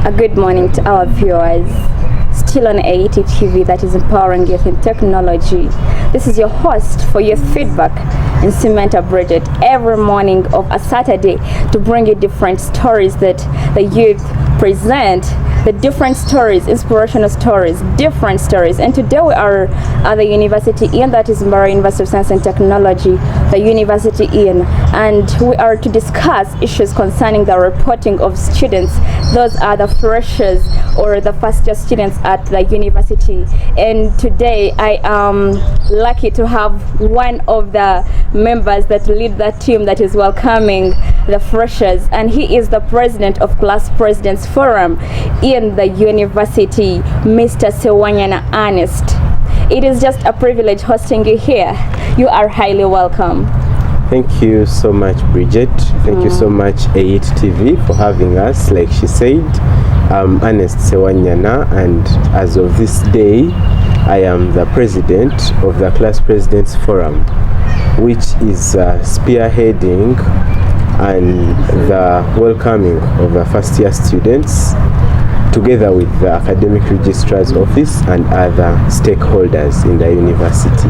A good morning to our viewers. Still on AET TV, that is empowering youth in technology. This is your host for youth feedback, Nsimenta Bridget, every morning of a Saturday to bring you different stories that the youth present, the different stories, inspirational stories, different stories. And today we are at the university in, that is Mbara University of Science and Technology, the university in, and we are to discuss issues concerning the reporting of students. Those are the freshers or the first year students at the university. And today I am lucky to have one of the members that lead that team that is welcoming the freshers, and he is the president of Class Presidents Forum in the university, Mr. Sewanyana Ernest. It is just a privilege hosting you here. You are highly welcome. Thank you so much, Bridget. Thank you so much, AET TV, for having us. Like she said, I'm Ernest Sewanyana, and as of this day, I am the president of the Class Presidents Forum, which is spearheading and the welcoming of the first year students together with the academic registrar's office and other stakeholders in the university.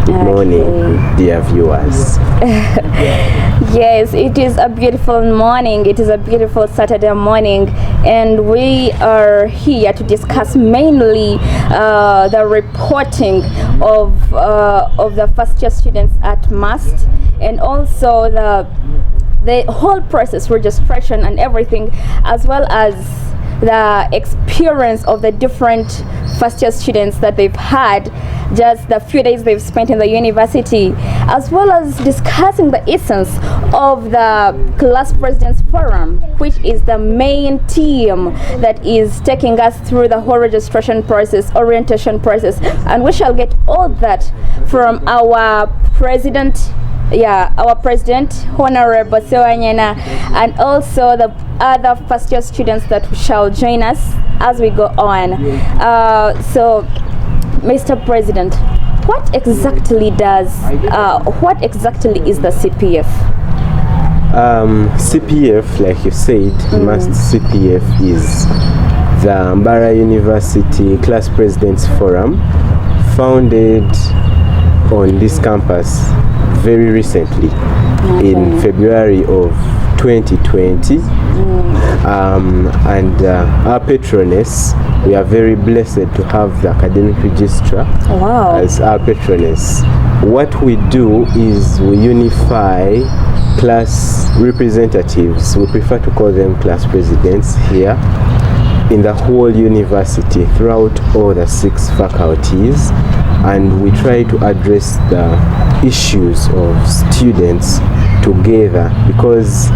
Good morning, dear viewers. Yes, it is a beautiful morning. It is a beautiful Saturday morning, and we are here to discuss mainly the reporting of the first year students at MAST, and also the whole process, registration and everything, as well as the experience of the different first year students that they've had, just the few days they've spent in the university, as well as discussing the essence of the Class Presidents Forum, which is the main team that is taking us through the whole registration process, orientation process, and we shall get all that from our president, Honorable Sewanyana, and also the other first year students that shall join us as we go on. So, Mr. President, what exactly is the CPF? CPF, like you said, MAST CPF is the Mbara University Class Presidents Forum, founded on this campus very recently, in February of 2020. And our patroness, we are very blessed to have the academic registrar as our patroness. What we do is we unify class representatives, we prefer to call them class presidents here, in the whole university throughout all the 6 faculties, and we try to address the issues of students together, because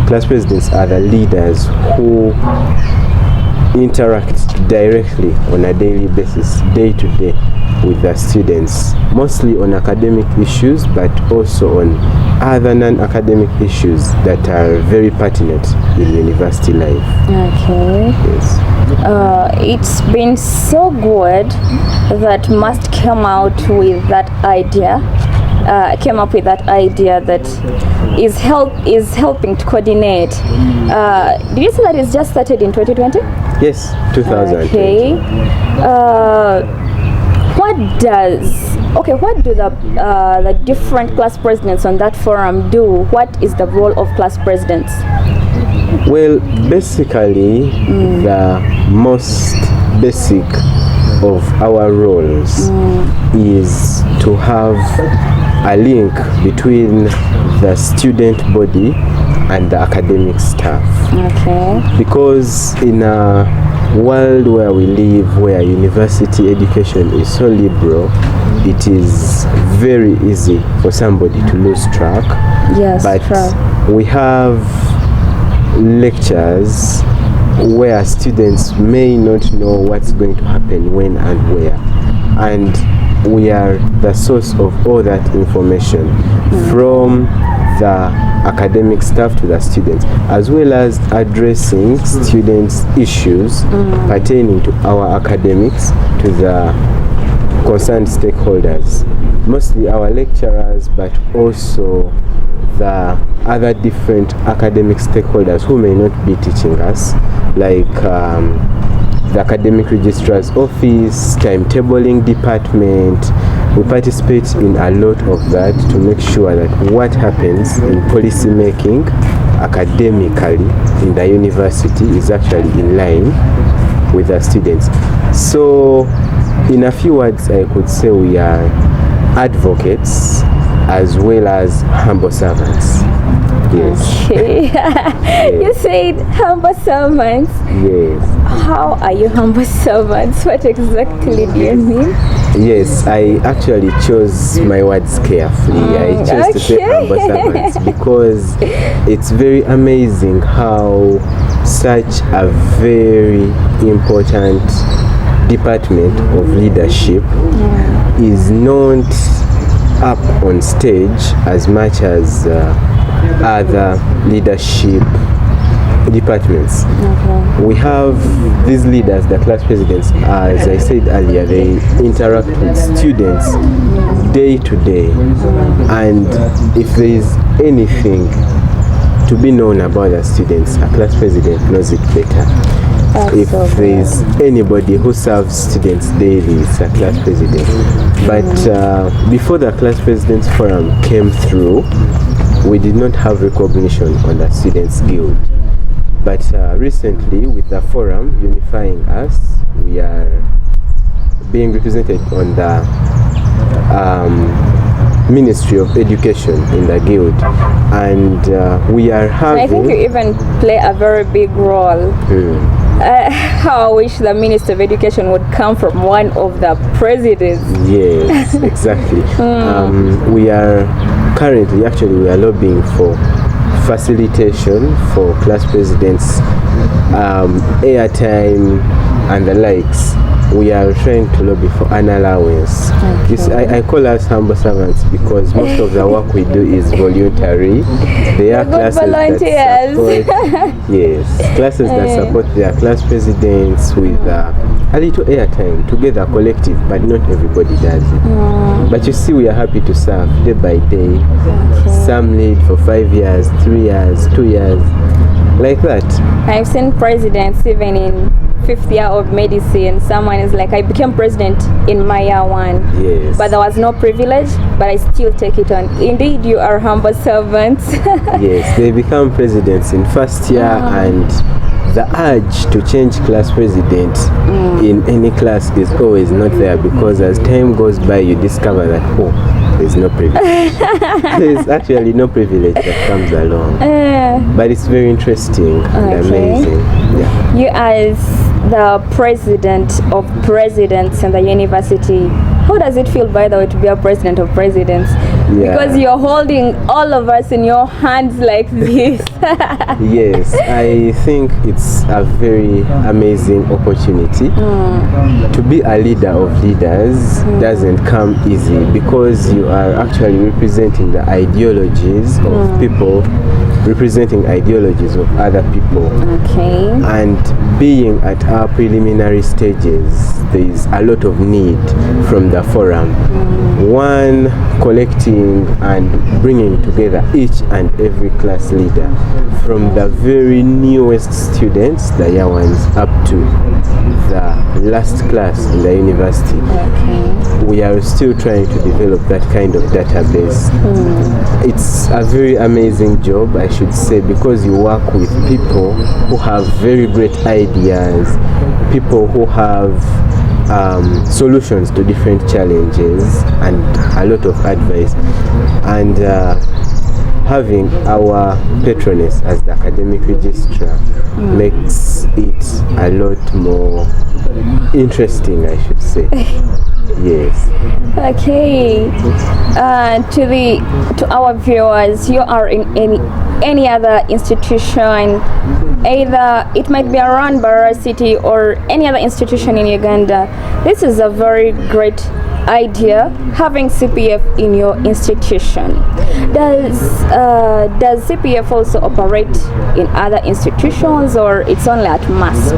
class presidents are the leaders who interact directly on a daily basis, day to day, with the students, mostly on academic issues, but also on other non-academic issues that are very pertinent in university life. Okay. Yes. It's been so good that MAST came up with that idea that is helping to coordinate. Did you say that it's just started in 2020? Yes, 2020. Okay. What do the different class presidents on that forum do? What is the role of class presidents? Well, basically, the most basic of our roles is to have a link between the student body and the academic staff. Okay. Because in a world where we live, where university education is so liberal, it is very easy for somebody to lose track. Yes, but we have lectures where students may not know what's going to happen when and where, and we are the source of all that information, from the academic staff to the students, as well as addressing students' issues pertaining to our academics to the concerned stakeholders, mostly our lecturers, but also the other different academic stakeholders who may not be teaching us, like the academic registrar's office, timetabling department. We participate in a lot of that to make sure that what happens in policy making academically in the university is actually in line with the students. So in a few words, I could say we are advocates as well as humble servants. Yes. Okay. Yes. You said humble servants. Yes. How are you humble servants? What exactly do you mean? Yes, I actually chose my words carefully. I chose to say humble servants because it's very amazing how such a very important department of leadership is not up on stage as much as other leadership departments. We have these leaders, the class presidents, as I said earlier, they interact with students day to day, and if there is anything to be known about the students, a class president knows it better. If there is anybody who serves students daily, it's a class president. But before the class presidents forum came through, we did not have recognition on the Students Guild. But recently, with the forum unifying us, we are being represented on the Ministry of Education in the Guild, and we are having... I think you even play a very big role. How I wish the Minister of Education would come from one of the presidents. Yes, exactly. We are currently, we are lobbying for facilitation for class presidents, airtime and the likes. We are trying to lobby for an allowance. I call us humble servants because most of the work we do is voluntary. They are classes that support, yes, classes that support their class presidents with a little airtime together, collective, but not everybody does it. But you see, we are happy to serve day by day. Some lead for 5 years, 3 years, 2 years, like that. I've seen presidents even in 5th year of medicine. Someone is like, I became president in my year 1. Yes. But there was no privilege, but I still take it on. Indeed, you are humble servants. Yes, they become presidents in 1st year, and the urge to change class president in any class is always not there, because as time goes by, you discover that, there's no privilege. There's actually no privilege that comes along. But it's very interesting and amazing. Yeah. You as the president of presidents in the university, how does it feel, by the way, to be a president of presidents? Because you're holding all of us in your hands like this. Yes, I think it's a very amazing opportunity. To be a leader of leaders doesn't come easy, because you are actually representing the ideologies of people, representing ideologies of other people. And being at our preliminary stages, there is a lot of need from the forum. One, collecting and bringing together each and every class leader, from the very newest students, the year ones, up to the last class in the university. We are still trying to develop that kind of database. It's a very amazing job, I should say, because you work with people who have very great ideas, people who have solutions to different challenges, and a lot of advice. And having our patroness as the academic registrar makes it a lot more interesting, I should say. Yes. Okay. To our viewers, you are in any other institution, either it might be around Barra City or any other institution in Uganda. This is a very great idea, having CPF in your institution. Does CPF also operate in other institutions, or it's only at must?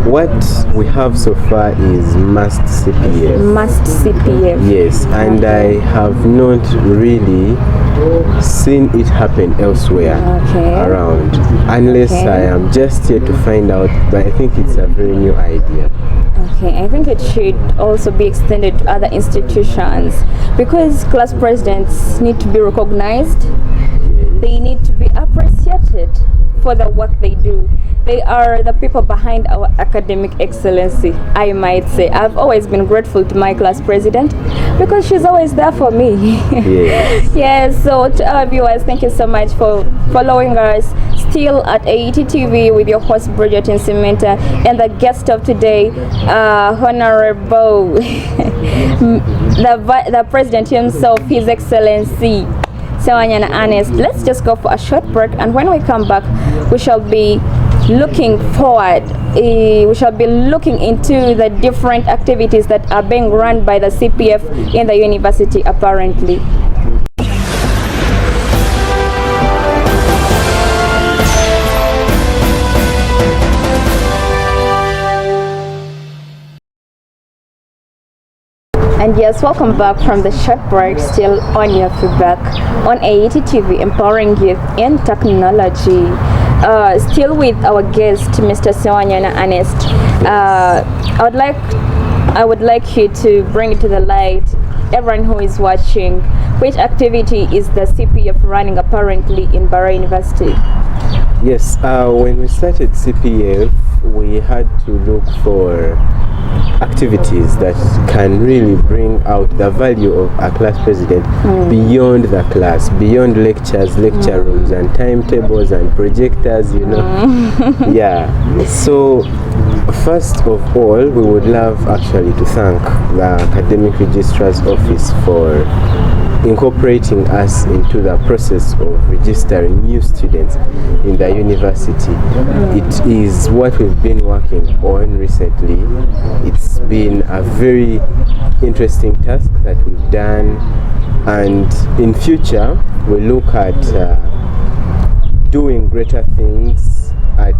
what we have so far is must CPF. Must CPF. Yes, and I have not really seen it happen elsewhere around, unless I am just here to find out, but I think it's a very new idea. Okay, I think it should also be extended to other institutions because class presidents need to be recognized. They need to be appreciated for the work they do. They are the people behind our academic excellency, I might say. I've always been grateful to my class president because she's always there for me. Yes. Yes, so to our viewers, thank you so much for following us. Still at AET TV with your host Bridget Nsimenta and the guest of today, Honorable, the president himself, His Excellency Sewanyana Ernest. Let's just go for a short break, and when we come back, we shall be looking forward. We shall be looking into the different activities that are being run by the CPF in the university apparently. And yes, welcome back from the short break, still on your feedback on AET TV, empowering youth in technology. Still with our guest, Mr. Sewanyana Ernest. I would like you to bring it to the light, everyone who is watching, which activity is the CPF running apparently in Bara University? Yes, when we started CPF, we had to look for activities that can really bring out the value of a class president beyond the class, beyond lectures, lecture rooms and timetables and projectors, you know. Yeah, so first of all, we would love actually to thank the Academic Registrar's Office for incorporating us into the process of registering new students in the university. It is what we've been working on recently. It's been a very interesting task that we've done, and in future we look at doing greater things at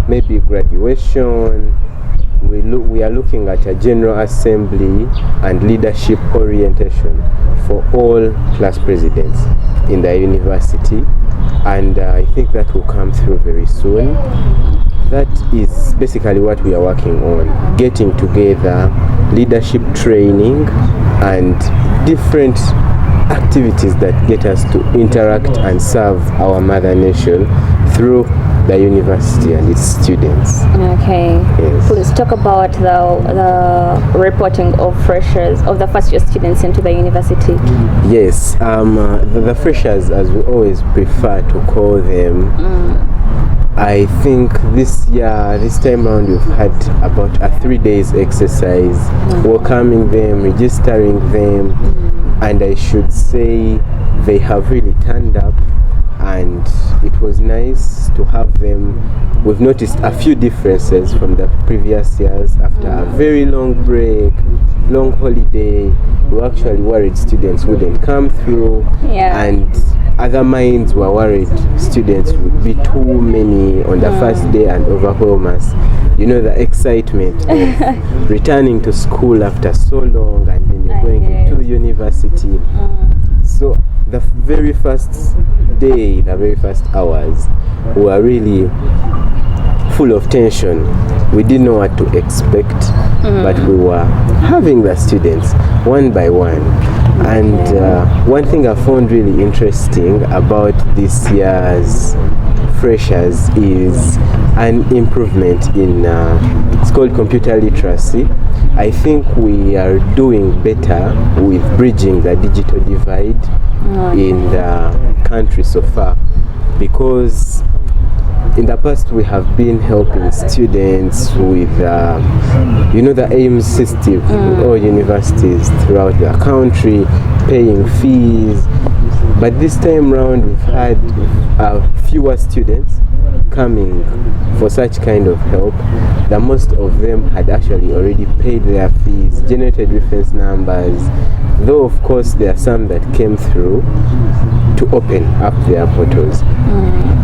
maybe graduation. We are looking at a general assembly and leadership orientation for all class presidents in the university, and I think that will come through very soon. That is basically what we are working on, getting together leadership training and different activities that get us to interact and serve our mother nation through the university and its students. Okay. Yes. Please talk about the reporting of freshers, of the first year students into the university. Yes, the freshers, as we always prefer to call them, I think this time around we've had about a 3 days exercise, welcoming them, registering them, and I should say they have really turned up, and it was nice to have them. We've noticed a few differences from the previous years. After a very long break, long holiday, we were actually worried students wouldn't come through, and other minds were worried students would be too many on the first day and overwhelm us. You know, the excitement of returning to school after so long, and then you're going into university. So the very first day, the very first hours were really full of tension. We didn't know what to expect, but we were having the students one by one. And one thing I found really interesting about this year's freshers is an improvement in it's called computer literacy. I think we are doing better with bridging the digital divide in the country so far, because in the past we have been helping students with the AIMS system in all universities throughout the country, paying fees, but this time round we've had fewer students coming for such kind of help. The most of them had actually already paid their fees, generated reference numbers, though of course there are some that came through to open up their portals.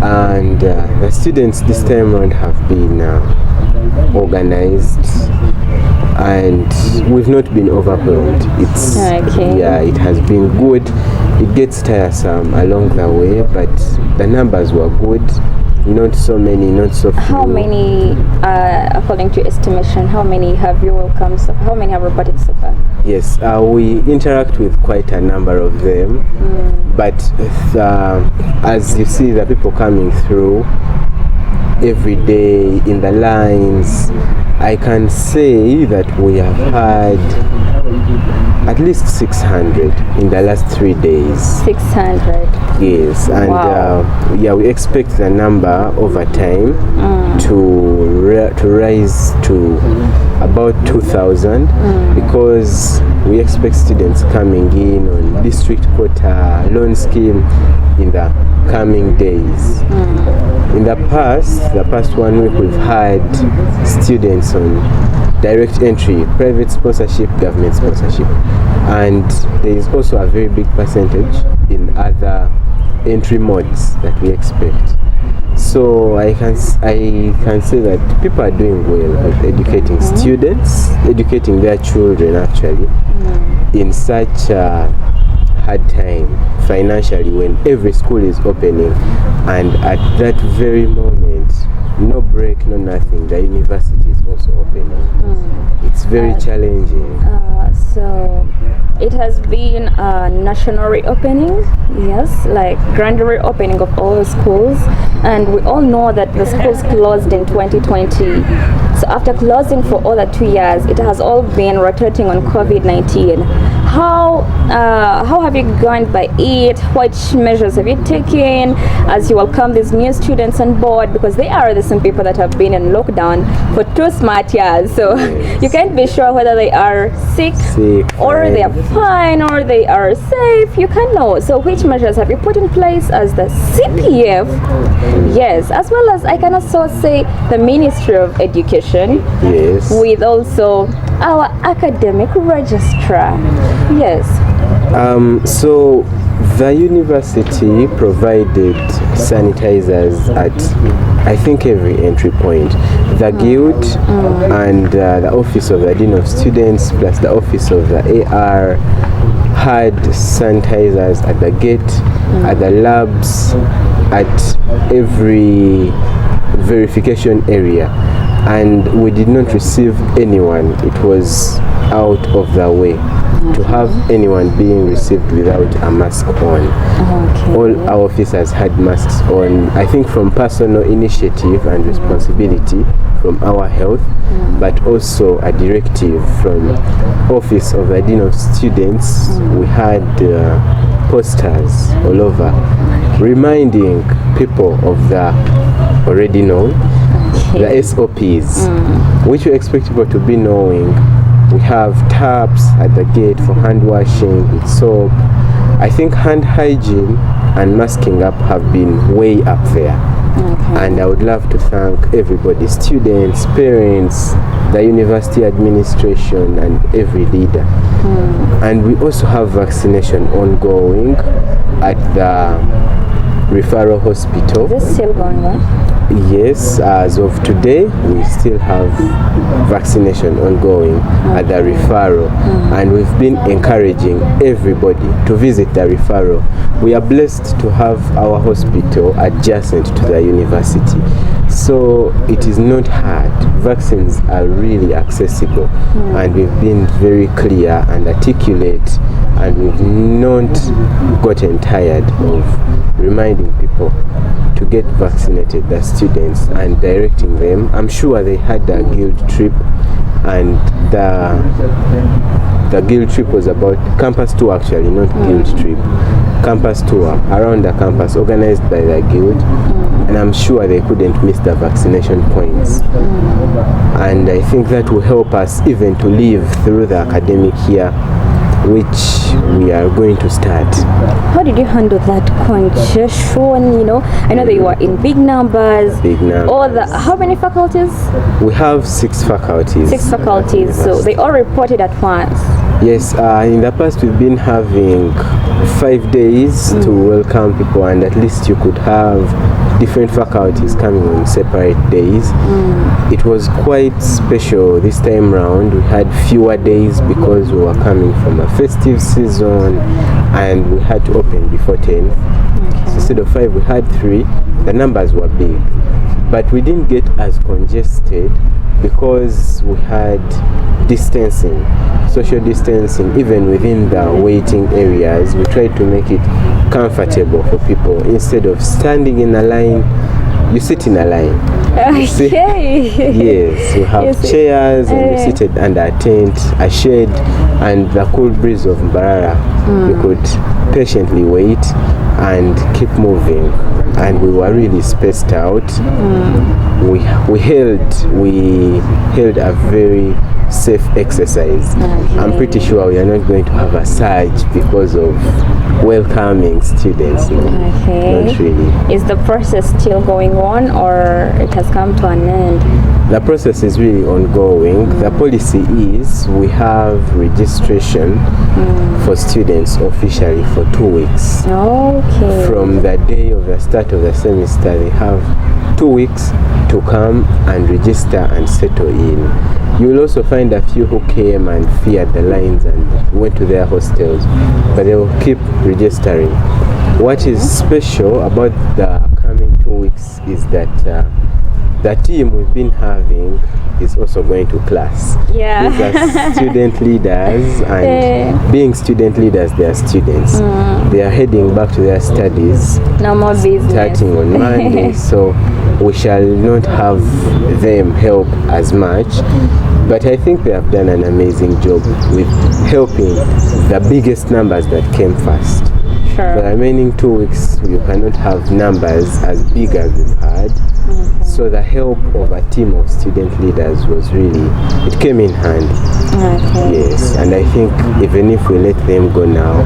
And the students this time around have been organized, and we've not been overwhelmed. It's it has been good. It gets tiresome along the way, but the numbers were good. Not so many, not so few. How many, according to estimation, how many have you welcomed? How many have reported so far? Yes, we interact with quite a number of them, but as you see the people coming through every day in the lines, I can say that we have had at least 600 in the last 3 days. 600? Yes, and wow. We expect the number over time to rise to about 2,000 because we expect students coming in on district quota loan scheme in the coming days. In the past 1 week, we've had students on direct entry, private sponsorship, government sponsorship, and there is also a very big percentage in other entry modes that we expect. So I can say that people are doing well with educating students, educating their children actually, in such a hard time financially when every school is opening, and at that very moment, no break, no nothing, the university is also opening. It's very challenging. So it has been a national reopening, yes, like grand reopening of all the schools, and we all know that the schools closed in 2020. So after closing for all the 2 years, it has all been rotating on COVID-19. How have you gone by it? What measures have you taken as you welcome these new students on board? Because they are the same people that have been in lockdown for 2 smart years. So you can't be sure whether they are sick or they are fine or they are safe. You can't know. So which measures have you put in place as the CPF? Yes, as well as I can also say the Ministry of Education. Yes. With also our academic registrar. Yes. So the university provided sanitizers at I think every entry point. The guild and the office of the Dean of Students plus the office of the AR had sanitizers at the gate, at the labs, at every verification area, and we did not receive anyone. It was out of the way to have anyone being received without a mask on. All our officers had masks on, I think from personal initiative and responsibility from our health, but also a directive from office of the Dean of Students. We had posters all over reminding people of the already known, the SOPs, which we expect people to be knowing. We have taps at the gate for hand washing with soap. I think hand hygiene and masking up have been way up there. And I would love to thank everybody, students, parents, the university administration, and every leader. And we also have vaccination ongoing at the referral hospital. Is this still going on? Yes, as of today, we still have vaccination ongoing at the referral, and we've been encouraging everybody to visit the referral. We are blessed to have our hospital adjacent to the university, so it is not hard. Vaccines are really accessible, and we've been very clear and articulate, and we've not gotten tired of reminding people to get vaccinated, the students, and directing them. I'm sure they had a guild trip, and the guild trip was about campus tour actually, not guild trip. Campus tour around the campus organized by the guild, and I'm sure they couldn't miss the vaccination points. And I think that will help us even to live through the academic year, which we are going to start. How did you handle that congestion? You know, I know that you were in big numbers. How many faculties? We have 6 faculties. 6 faculties, so they all reported at once. Yes, in the past we've been having 5 days to welcome people, and at least you could have different faculties coming on separate days. It was quite special this time round. We had fewer days because we were coming from a festive season and we had to open before 10. So instead of 5 we had 3. The numbers were big, but we didn't get as congested because we had distancing, social distancing, even within the waiting areas. We tried to make it comfortable for people. Instead of standing in a line, you sit in a line. Okay. Yes, you have chairs and you're seated under a tent, a shade, and the cool breeze of Mbarara. You could patiently wait and keep moving, and we were really spaced out. We held a very safe exercise. I'm pretty sure we are not going to have a surge because of welcoming students. Not really. Is the process still going on, or it has come to an end? The process is really ongoing. The policy is we have registration for students officially for 2 weeks. Okay. From the day of the start of the semester, they have 2 weeks to come and register and settle in. You will also find a few who came and feared the lines and went to their hostels, but they will keep registering. What is special about the coming 2 weeks is that the team we've been having is also going to class. Yeah. These are student leaders, and being student leaders, they are students. They are heading back to their studies. No more business. Starting on Monday, so we shall not have them help as much. But I think they have done an amazing job with helping the biggest numbers that came first. Sure. For the remaining 2 weeks, you cannot have numbers as big as we've had. So the help of a team of student leaders was really, it came in handy. Yes, and I think even if we let them go now,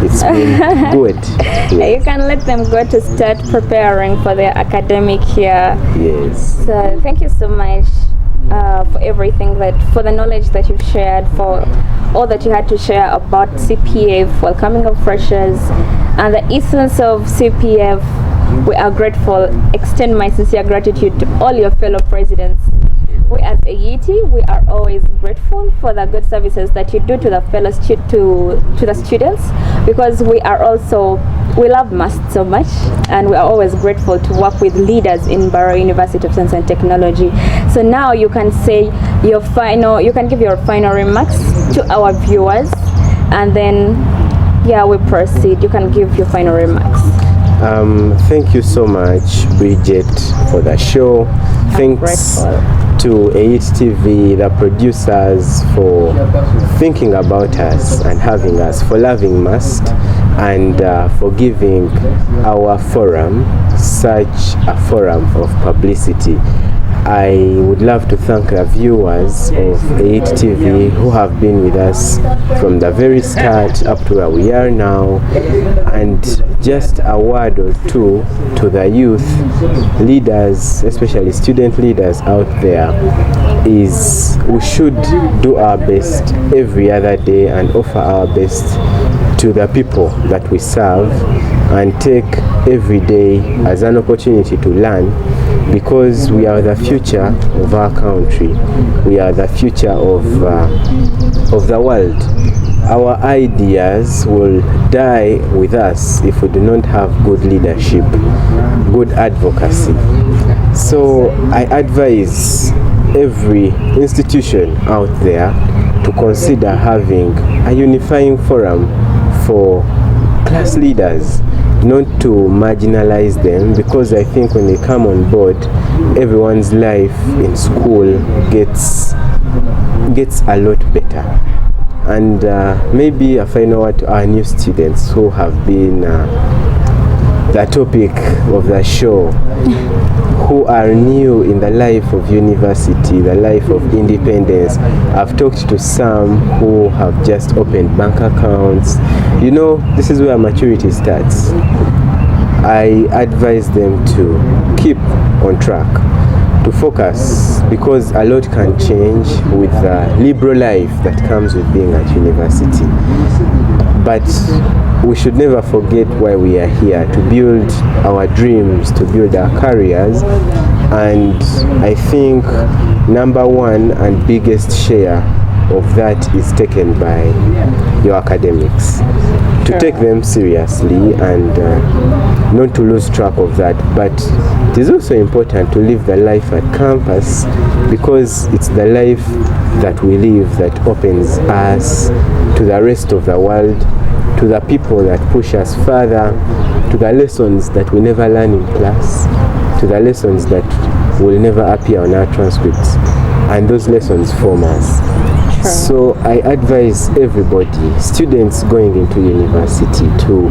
it's been good. Yes. You can let them go to start preparing for their academic year. Yes. So thank you so much for everything, for the knowledge that you've shared, for all that you had to share about CPF, welcoming of freshers, and the essence of CPF. We are grateful. Extend my sincere gratitude to all your fellow presidents. We as AET, we are always grateful for the good services that you do to the fellow to the students, because we love MUST so much, and we are always grateful to work with leaders in Barrow University of Science and Technology. So now you can say you can give your final remarks to our viewers, and then we proceed. You can give your final remarks. Thank you so much, Bridget, for the show. Thanks to AET TV, the producers, for thinking about us and having us, for loving MUST, and for giving our forum such a forum of publicity. I would love to thank the viewers of AET TV who have been with us from the very start up to where we are now, and just a word or two to the youth leaders, especially student leaders out there, is we should do our best every other day and offer our best to the people that we serve, and take every day as an opportunity to learn, because we are the future of our country. We are the future of the world. Our ideas will die with us if we do not have good leadership, good advocacy. So I advise every institution out there to consider having a unifying forum for class leaders, not to marginalize them, because I think when they come on board, everyone's life in school gets a lot better. And maybe a final word to our new students who have been the topic of the show, who are new in the life of university, the life of independence. I've talked to some who have just opened bank accounts. You know, this is where maturity starts. I advise them to keep on track, to focus, because a lot can change with the liberal life that comes with being at university. But we should never forget why we are here, to build our dreams, to build our careers. And I think number one and biggest share of that is taken by your academics. To take them seriously and not to lose track of that. But it is also important to live the life at campus, because it's the life that we live that opens us to the rest of the world, to the people that push us further, to the lessons that we never learn in class, to the lessons that will never appear on our transcripts, and those lessons form us. So I advise everybody, students going into university, to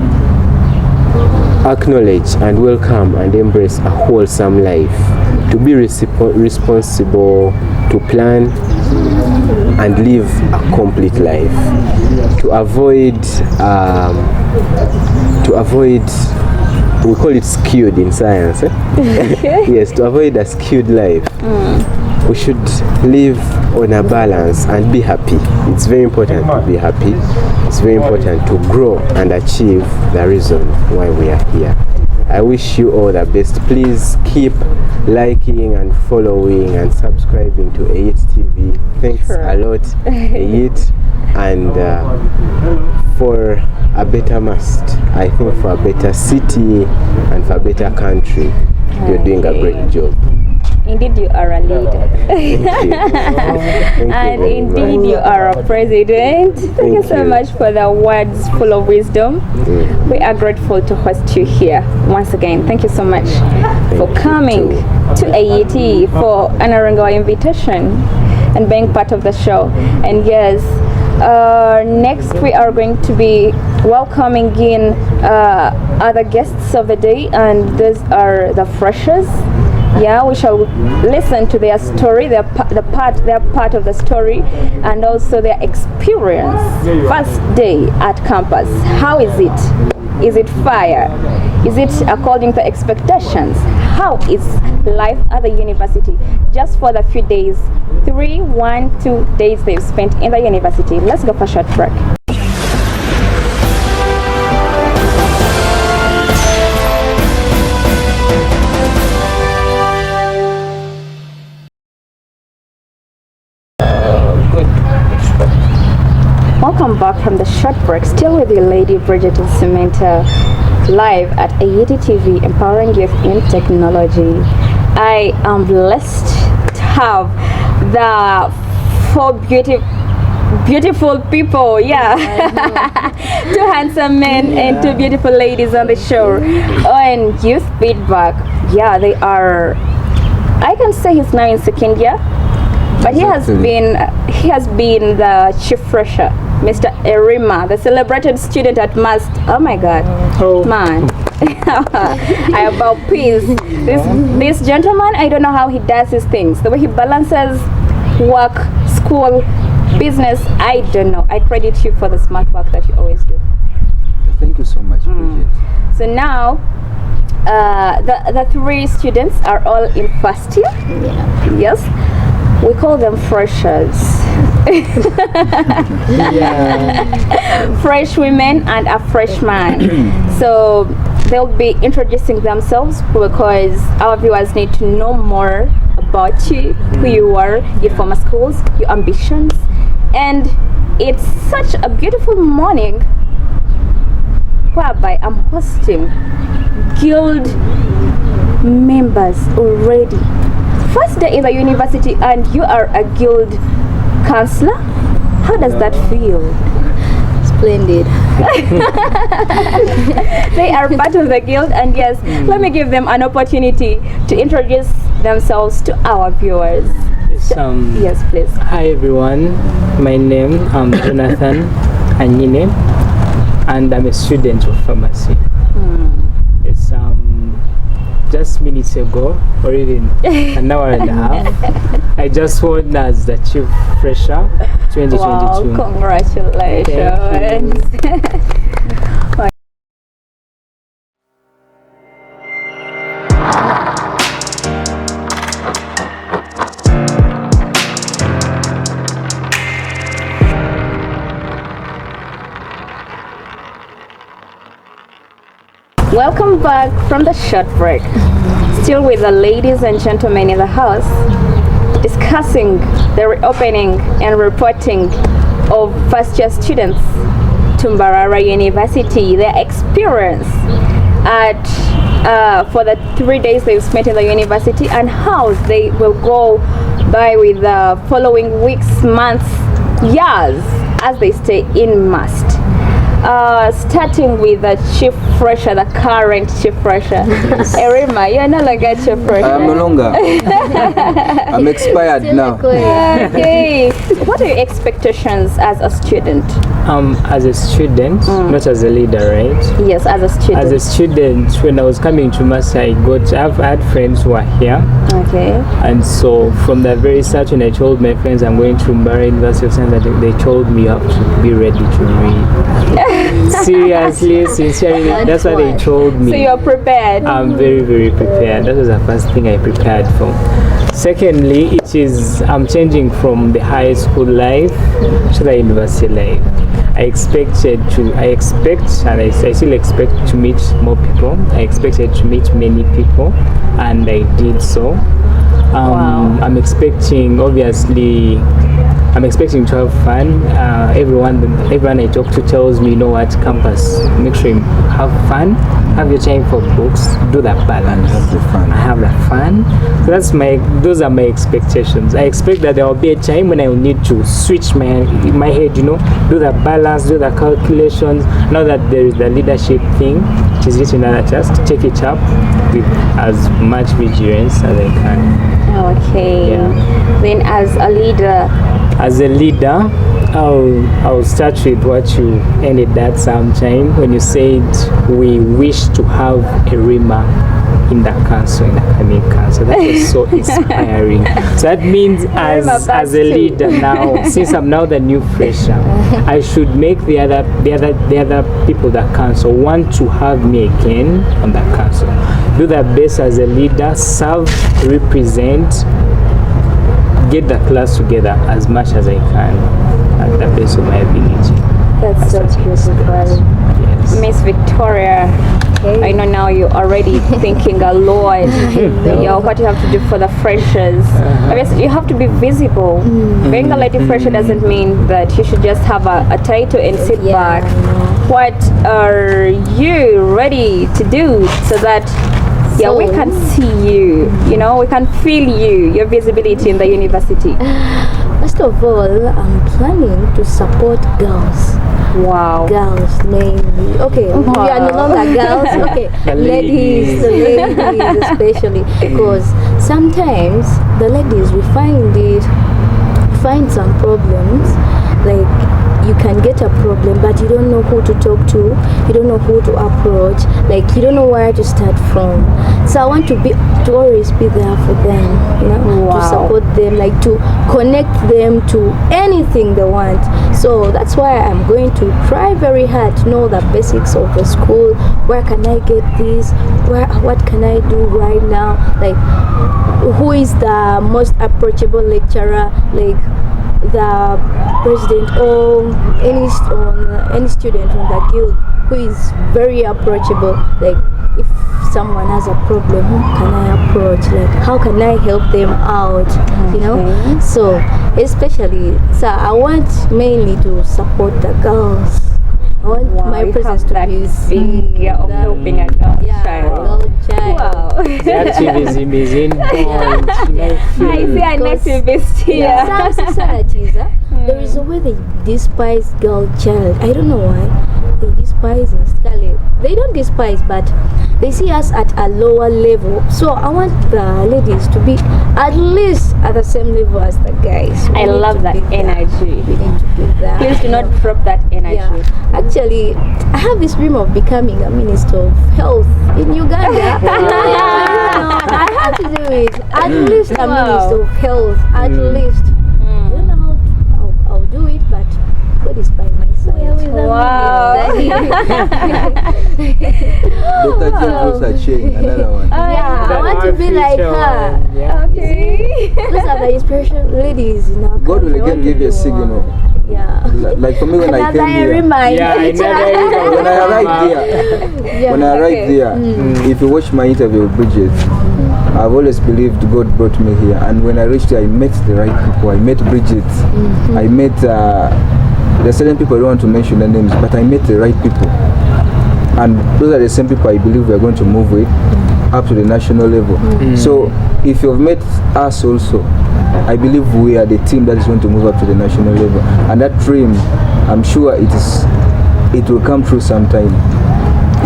acknowledge and welcome and embrace a wholesome life, to be responsible, to plan and live a complete life, to avoid we call it skewed in science, yes, to avoid a skewed life. We should live on a balance and be happy. It's very important to be happy. It's very important to grow and achieve the reason why we are here. I wish you all the best. Please keep liking and following and subscribing to AIT TV. Thanks a lot, AIT. And for a better I think for a better city and for a better country, you're doing a great job. Indeed, you are a leader. Thank you. And indeed, you are a president. Thank you so much for the words full of wisdom. We are grateful to host you here once again. Thank you so much for coming to AET, for honoring our invitation and being part of the show. And yes, next we are going to be welcoming in other guests of the day, and those are the freshers. Yeah, we shall listen to their story, their part of the story, and also their experience. First day at campus. How is it? Is it fire? Is it according to expectations? How is life at the university? Just for the few days, 2 days they've spent in the university. Let's go for a short break. Welcome back from the short break, still with your lady Bridget Nsimenta, live at AET TV, empowering youth in technology. I am blessed to have the 4 beautiful people, two handsome men and 2 beautiful ladies on the show on youth feedback. Yeah, they are, I can say he's now in second year, but he has been the chief fresher, Mr. Erima, the celebrated student at Must. Oh my God, man. I about peace. This gentleman, I don't know how he does his things. The way he balances work, school, business, I don't know. I credit you for the smart work that you always do. Thank you so much, Bridget. So now, the 3 students are all in first year. Yes. We call them freshers. Fresh women and a freshman. So they'll be introducing themselves, because our viewers need to know more about you, who you are, your former schools, your ambitions. And it's such a beautiful morning whereby I'm hosting guild members already. First day in the university, and you are a guild counselor. How does that feel? Splendid. They are part of the guild, and yes, let me give them an opportunity to introduce themselves to our viewers. Yes, please. Hi everyone, my name is Jonathan Anyine, and I'm a student of pharmacy. It's just minutes ago, or even an hour and a half, I just won as the chief fresher 2022. Wow, congratulations. Welcome back from the short break. Still with the ladies and gentlemen in the house, discussing the reopening and reporting of first-year students to Mbarara University, their experience at for the 3 days they've spent in the university, and how they will go by with the following weeks, months, years as they stay in must. Starting with the chief fresher, the current chief fresher. Erima, you're no longer chief fresher. I am no longer. I'm expired now. Okay. What are your expectations as a student? As a student, not as a leader, right? Yes, as a student. As a student, when I was coming to Masai, I've had friends who are here. Okay. And so from the very start, when I told my friends I'm going to Mbarara University of Science, they told me you have to be ready to read. Seriously, sincerely, that's what they told me. So you're prepared? I'm very, very prepared. That was the first thing I prepared for. Secondly, I'm changing from the high school life to the university life. I still expect to meet more people. I expected to meet many people, and I did so. Wow. I'm expecting to have fun. Everyone I talk to tells me, you know what, campus, make sure you have fun, have your time for books, do the balance. I have the fun. So those are my expectations. I expect that there will be a time when I will need to switch my head, do the balance, do the calculations. Now that there is the leadership thing, it is written that I just take it up with as much vigilance as I can. Okay. Yeah. Then as a leader, I'll start with what you ended that sometime when you said we wish to have a RIMA in the council, in the coming council. That was so inspiring. So that means as a leader now, since I'm now the new fresher, I should make the other people that council want to have me again on that council. Do the best as a leader, serve, represent, get the class together as much as I can at the best of my ability. that's so beautiful. Yes. Miss Victoria, I know now you're already thinking a lot. What you have to do for the freshers. Obviously, you have to be visible. Being a lady fresher doesn't mean that you should just have a title and sit back. What are you ready to do so that we can see you, we can feel your visibility in the university? First of all, I'm planning to support girls. Wow. Girls mainly. Okay, we are no longer girls. Okay, the ladies especially, because sometimes the ladies we find some problems, like you can get a problem but you don't know who to talk to, you don't know who to approach, like you don't know where to start from. So I want to always be there for them, to support them, like to connect them to anything they want. So that's why I'm going to try very hard to know the basics of the school. Where can I get this? What can I do right now? Like who is the most approachable lecturer? Like the president or any student from the guild who is very approachable. Like if someone has a problem, who can I approach? Like how can I help them out? So especially, so I want mainly to support the girls. I want my presence to be big of helping a girl child. Girl child. Wow. The activism is in point. I see an activist here. Some societies, there is a way they despise girl child. I don't know why. They despise us. They don't despise, but they see us at a lower level. So I want the ladies to be at least at the same level as the guys. I love that energy. We need to do that. Please do not drop that energy. Yeah. Actually, I have this dream of becoming a minister of health in Uganda. I have to do it. At least a minister of health. At least. I don't know how I'll do it, but God is by my side. Wow. Dr. James was chain, another one. Yeah, I want to be like her. Yeah. Okay. Those are the inspirational ladies in our God will country. again give you a signal. Yeah. Like for me when I came here, Yeah, I never when I arrived there, when I arrived there, if you watch my interview with Bridget, I've always believed God brought me here. And when I reached here, I met the right people. I met Bridget. I met, there are certain people I don't want to mention their names, but I met the right people. And those are the same people I believe we are going to move with up to the national level. So if you've met us also, I believe we are the team that is going to move up to the national level. And that dream, I'm sure it will come true sometime.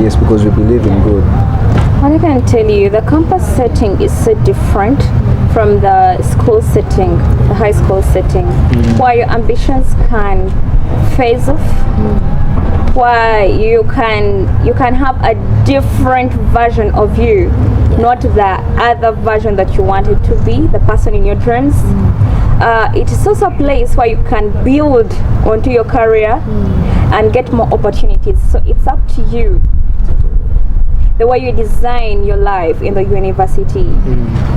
Yes, because we believe in God. What I can tell you, the campus setting is so different from the school setting, the high school setting, where your ambitions can phase off, where you can have a different version of you, not the other version that you wanted to be, the person in your dreams. It is also a place where you can build onto your career and get more opportunities. So it's up to you, the way you design your life in the university.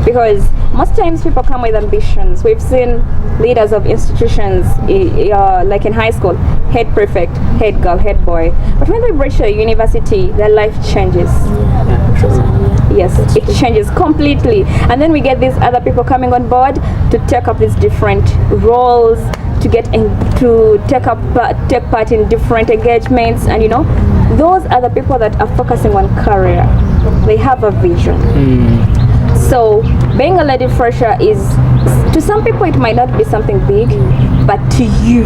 Because most times people come with ambitions. We've seen leaders of institutions, like in high school, head prefect, head girl, head boy. But when they reach the university, their life changes. Yes, it changes completely. And then we get these other people coming on board to take up these different roles, to get in, to take part in different engagements, and those are the people that are focusing on career. They have a vision. So being a lady fresher is, to some people it might not be something big, but to you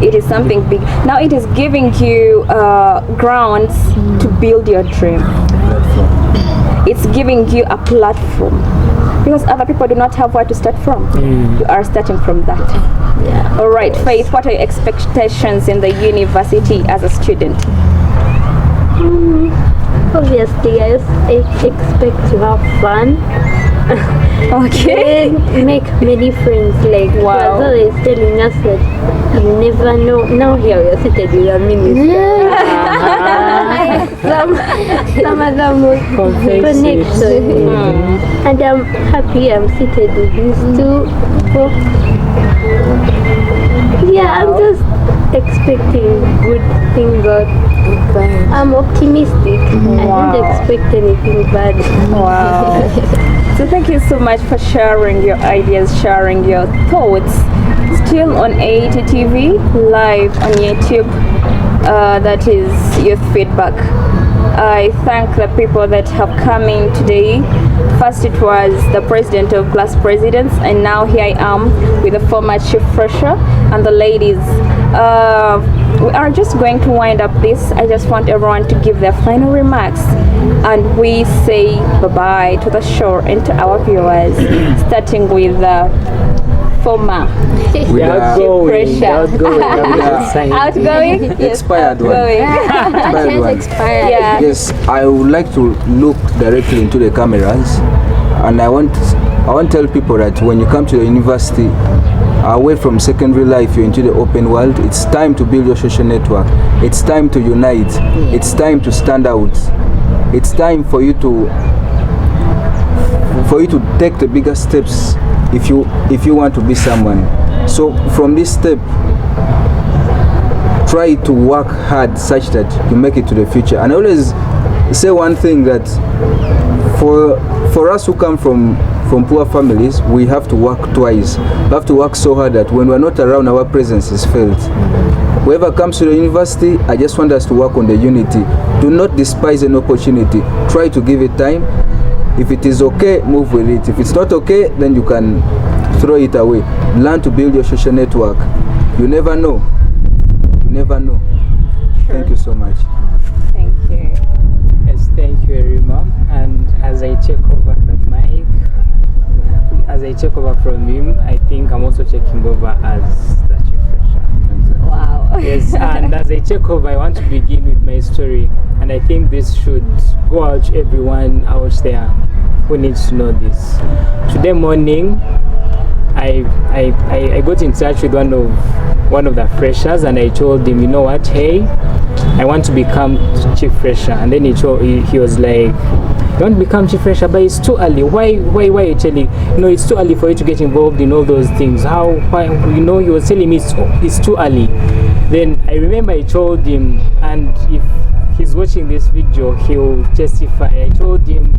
it is something big. Now it is giving you grounds to build your dream. It's giving you a platform, because other people do not have where to start from. You are starting from that. All right, Faith, what are your expectations in the university as a student? Obviously, I expect to have fun. Okay. And make many friends. Like Wow. Brazil is telling us that you never know. Now here we are seated with a minister. Some other most connection. And I'm happy I'm seated with these two people. Yeah, I'm just expecting good things out. I'm optimistic. I don't expect anything bad. Wow. So thank you so much for sharing your ideas, sharing your thoughts. Still on AET TV, live on YouTube. That is Youth Feedback. I thank the people that have come in today. First it was the president of class presidents, and now here I am with the former chief fresher and the ladies. We are just going to wind up this. I just want everyone to give their final remarks, and we say bye-bye to the show and to our viewers, starting with the former With pressure. Outgoing? Yes, expired one. outgoing. Expired one. Yeah. Yes, I would like to look directly into the cameras, and I want to tell people that when you come to the university, away from secondary life, you're into the open world. It's time to build your social network. It's time to unite. It's time to stand out. It's time for you to take the bigger steps if you want to be someone. So from this step, try to work hard such that you make it to the future. And I always say one thing, that for us who come from poor families, we have to work twice. We have to work so hard that when we're not around, our presence is felt. Whoever comes to the university, I just want us to work on the unity. Do not despise an opportunity. Try to give it time. If it is okay, move with it. If it's not okay, then you can throw it away. Learn to build your social network. You never know. You never know. Sure. Thank you so much. Thank you. Yes, thank you, Rima. And as I check over the mic, as I check over from him, I think I'm also checking over as the chief fresher. Wow. Yes, and as I check over, I want to begin with my story, and I think this should go out to everyone out there who needs to know this. Today morning, I got in touch with one of the freshers, and I told him, you know what, hey, I want to become chief fresher. And then he was like, you want to become chief fresher, but it's too early. Why are you telling? No, it's too early for you to get involved in all those things. Why? He was telling me it's too early. Then I remember I told him, and if he's watching this video, he'll testify. I told him,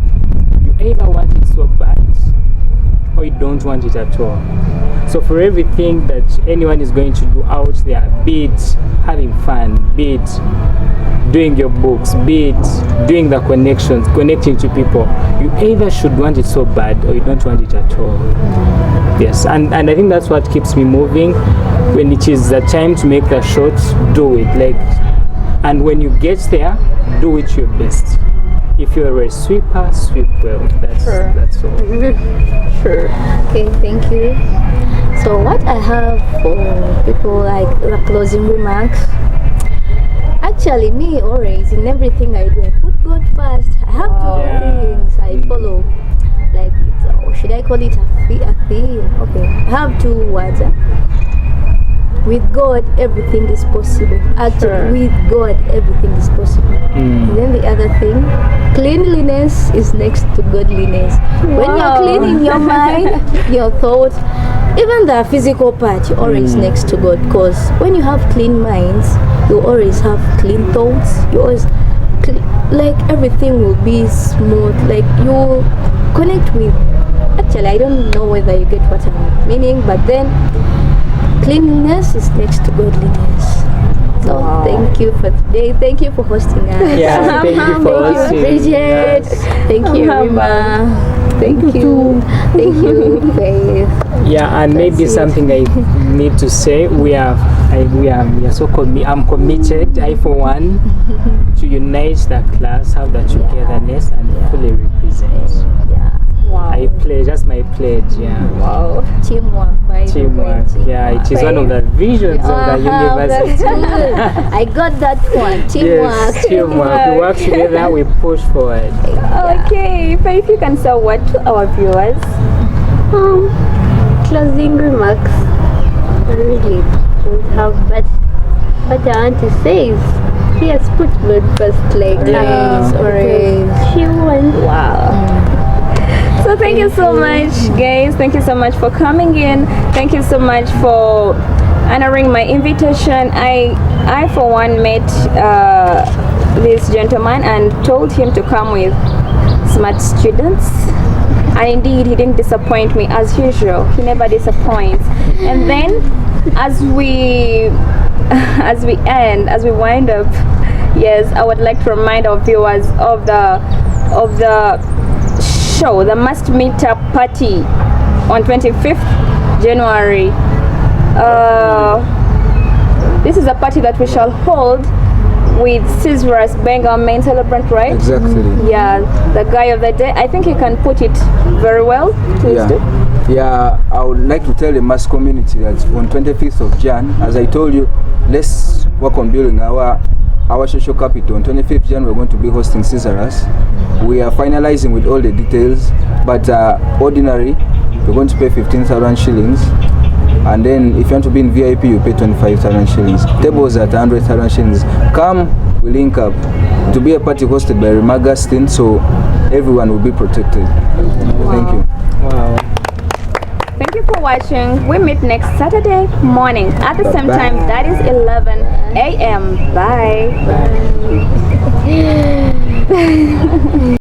you either want it so bad or you don't want it at all. So for everything that anyone is going to do out there, be it having fun, be it doing your books, be it doing the connections, connecting to people, you either should want it so bad or you don't want it at all. Yes, and I think that's what keeps me moving. When it is the time to make the shots, do it. And when you get there, do it your best. If you're a sweeper, sweep well. That's all. Sure. Okay, thank you. So what I have for people, like the closing remarks. Actually, me always in everything I do, I put God first. I have two things I follow. Like, should I call it a theme? Okay, I have 2 words. With God, everything is possible. Actually, with God, everything is possible. And then the other thing, cleanliness is next to godliness. When you're clean in your mind, your thoughts, even the physical part, you're always next to God. Because when you have clean minds, you always have clean thoughts. You always, like, everything will be smooth. Like, you connect with. Actually, I don't know whether you get what I'm meaning, but then cleanliness is next to godliness. So thank you for today. Thank you for hosting us. Yeah, thank you for hosting. Bridget. Thank you, Rima. Thank you. Thank you, Faith. Yeah, and maybe something I need to say. We are so I'm committed. I for one to unite the class, have the togetherness, and fully represent. I pledge, that's my pledge, Wow. Teamwork. Yeah, it is one of the visions of the university. I got that one. Teamwork. Yes, teamwork. We work together, we push forward. Okay, Faith, you can say what to our viewers? Closing remarks. I really don't have, but what I want to say is he has put God first, like she won. Wow. So thank you so much, guys. Thank you so much for coming in. Thank you so much for honoring my invitation. I for one met this gentleman and told him to come with smart students, and indeed he didn't disappoint me as usual. He never disappoints. And then as we wind up, yes, I would like to remind our viewers of the show, the Must Meet Up Party on 25th January. This is a party that we shall hold with Caesar's Bengal main celebrant, right? Exactly. Yeah, the guy of the day. I think he can put it very well. Please do. Yeah, I would like to tell the mass community that on 25th of Jan, as I told you, let's work on building our social capital. On 25th Jan, we're going to be hosting Caesar's. We are finalizing with all the details, but ordinary, you're going to pay 15,000 shillings. And then if you want to be in VIP, you pay 25,000 shillings. Tables at 100,000 shillings. Come, we link up. To be a party hosted by Remagustin, so everyone will be protected. Thank you. Wow. Thank you for watching. We meet next Saturday morning at the same time. That is 11 a.m. Bye.